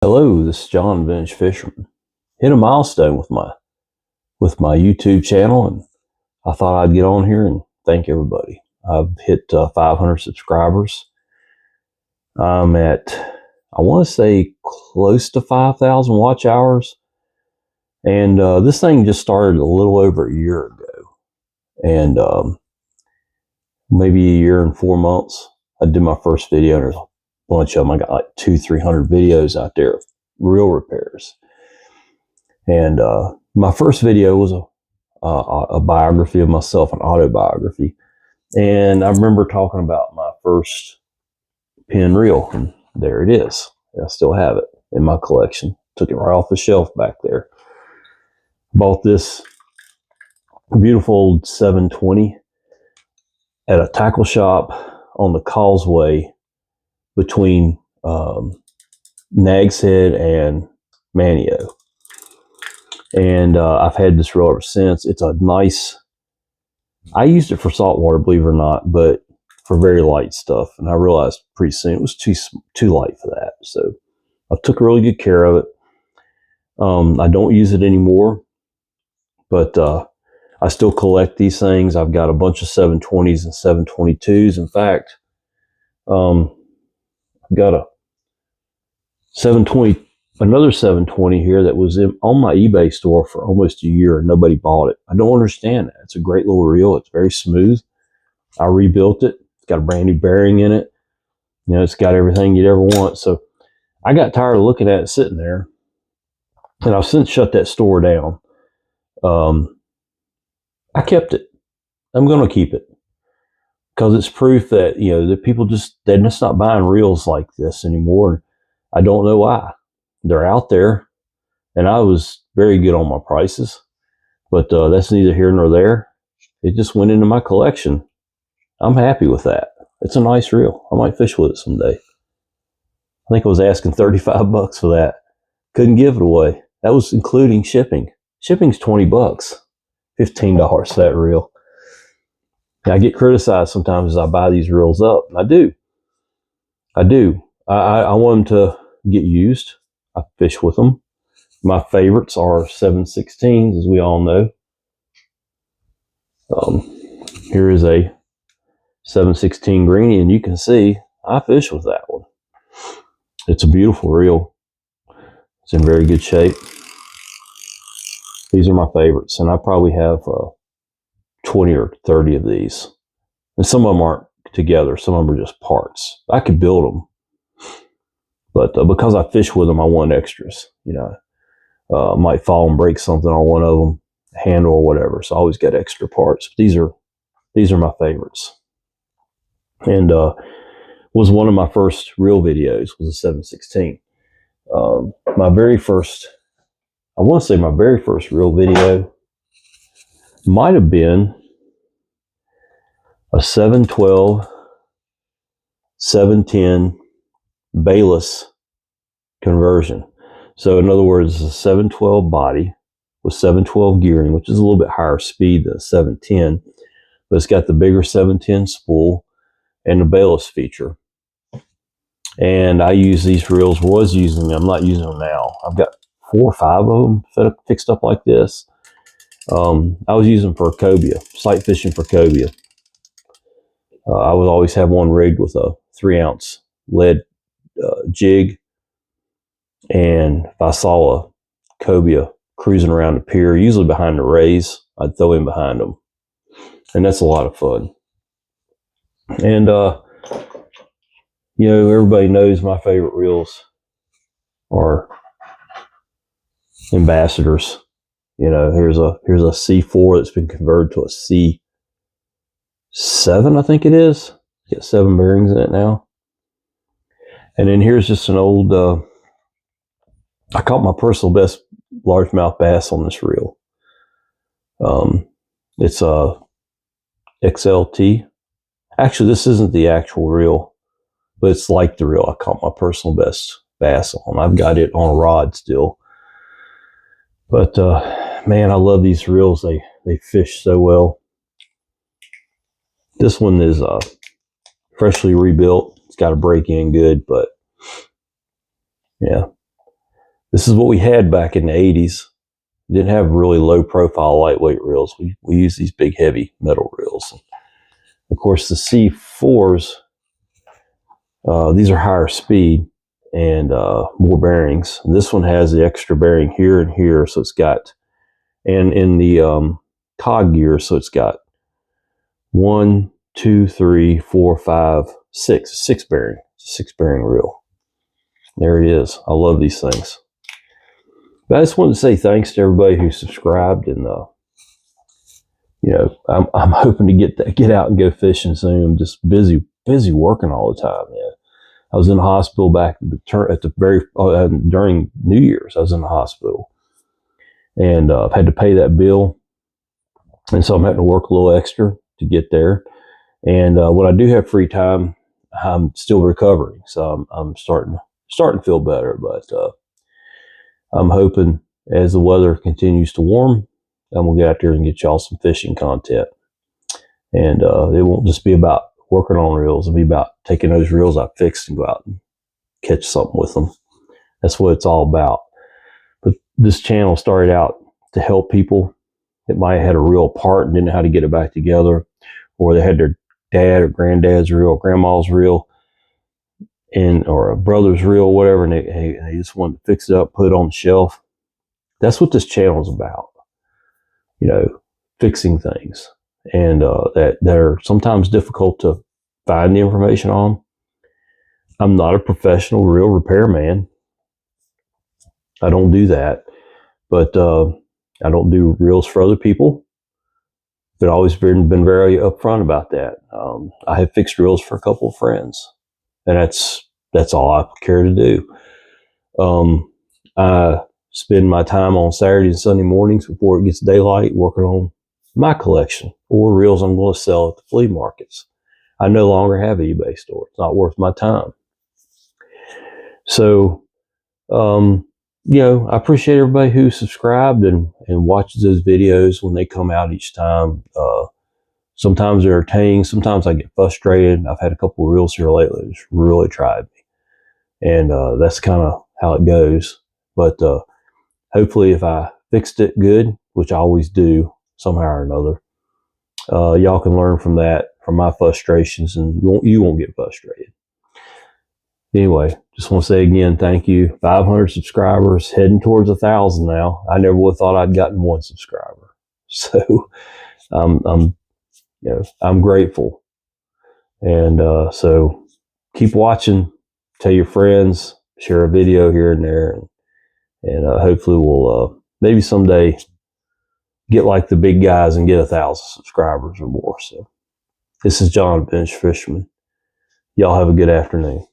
Hello, this is John Vintage Fisherman. Hit a milestone with my YouTube channel, and I thought I'd get on here and thank everybody. I've hit 500 subscribers. I'm at, I want to say, close to 5,000 watch hours, and this thing just started a little over a year ago, and maybe a year and 4 months. I did my first video, and there's a bunch of them. I got like 200-300 videos out there of reel repairs. And my first video was a biography of myself, an autobiography. And I remember talking about my first Penn reel, and there it is. I still have it in my collection. Took it right off the shelf back there. Bought this beautiful old 720 at a tackle shop on the causeway between Nags Head and Manteo. And I've had this reel ever since. It's a nice, I used it for saltwater, believe it or not, but for very light stuff. And I realized pretty soon it was too light for that. So I took really good care of it. I don't use it anymore, but I still collect these things. I've got a bunch of 720s and 722s. In fact, I've got a 720, another 720 here that was on my eBay store for almost a year and nobody bought it. I don't understand that. It's a great little reel. It's very smooth. I rebuilt it. It's got a brand new bearing in it. You know, it's got everything you'd ever want. So I got tired of looking at it sitting there, and I've since shut that store down. I kept it. I'm going to keep it because it's proof that, you know, that people they're just not buying reels like this anymore. I don't know why. They're out there, and I was very good on my prices, but that's neither here nor there. It just went into my collection. I'm happy with that. It's a nice reel. I might fish with it someday. I think I was asking 35 bucks for that. Couldn't give it away. That was including shipping. Shipping's 20 bucks, $15 for that reel. And I get criticized sometimes as I buy these reels up, and I do. I want them to get used. I fish with them. My favorites are 716s, as we all know. Here is a 716 greenie, and you can see I fish with that one. It's a beautiful reel. It's in very good shape. These are my favorites, and I probably have 20 or 30 of these. And some of them aren't together. Some of them are just parts. I could build them. But because I fish with them, I want extras. You know, I might fall and break something on one of them, handle or whatever. So I always get extra parts. But these are my favorites. And was one of my first reel videos was a 716. My very first, I want to say my very first reel video might have been a 712, 710 Bayless conversion. So in other words, a 712 body with 712 gearing, which is a little bit higher speed than a 710, but it's got the bigger 710 spool and the Bayless feature. And I use these reels, was using them, I'm not using them now. I've got 4 or 5 of them fixed up like this. I was using them for cobia, sight fishing for cobia. I would always have one rigged with a 3-ounce lead jig, and if I saw a cobia cruising around the pier, usually behind the rays, I'd throw in behind them, and that's a lot of fun. And you know, everybody knows my favorite reels are Ambassadors. You know, here's a C4 that's been converted to a C7, I think it is. Got 7 bearings in it now. And then here's just an old, I caught my personal best largemouth bass on this reel. It's a XLT. Actually, this isn't the actual reel, but it's like the reel I caught my personal best bass on. I've got it on a rod still. But man, I love these reels. They fish so well. This one is freshly rebuilt. It's got to break in good, but yeah, This is what we had back in the 80s. We didn't have really low profile lightweight reels. We used these big heavy metal reels. Of course, the C4s, these are higher speed and more bearings. This one has the extra bearing here and here, so it's got, and in the cog gear, so it's got 1, 2, 3, 4, 5, 6 bearing. It's a 6 bearing reel. There it is. I love these things. But I just wanted to say thanks to everybody who subscribed, and you know, I'm hoping to get out and go fishing soon. I'm just busy working all the time. Yeah, I was in the hospital back at the very during New Year's. I was in the hospital, and I've had to pay that bill, and so I'm having to work a little extra to get there. And when I do have free time, I'm still recovering, so I'm starting to feel better. But I'm hoping as the weather continues to warm, I'm gonna get out there and get y'all some fishing content. And it won't just be about working on reels. It'll be about taking those reels I fixed and go out and catch something with them. That's what it's all about. But this channel started out to help people that might have had a reel apart and didn't know how to get it back together, or they had their dad or granddad's reel, or grandma's reel, or a brother's reel, whatever, and they just wanted to fix it up, put it on the shelf. That's what this channel is about. You know, fixing things, and that are sometimes difficult to find the information on. I'm not a professional reel repairman. I don't do that, but I don't do reels for other people. I've always been very upfront about that. I have fixed reels for a couple of friends, and that's all I care to do. I spend my time on Saturday and Sunday mornings before it gets daylight working on my collection or reels I'm going to sell at the flea markets. I no longer have an eBay store. It's not worth my time. So, you know, I appreciate everybody who subscribed and watches those videos when they come out each time. Sometimes they're entertaining. Sometimes I get frustrated. I've had a couple of reels here lately that's really tried me. And that's kind of how it goes. But hopefully if I fixed it good, which I always do somehow or another, y'all can learn from that, from my frustrations, and you won't get frustrated. Anyway, just want to say again, thank you. 500 subscribers, heading towards 1,000 now. I never would have thought I'd gotten 1 subscriber. So I'm grateful. And so keep watching, tell your friends, share a video here and there, and hopefully we'll maybe someday get like the big guys and get 1,000 subscribers or more. So this is John Bench Fisherman. Y'all have a good afternoon.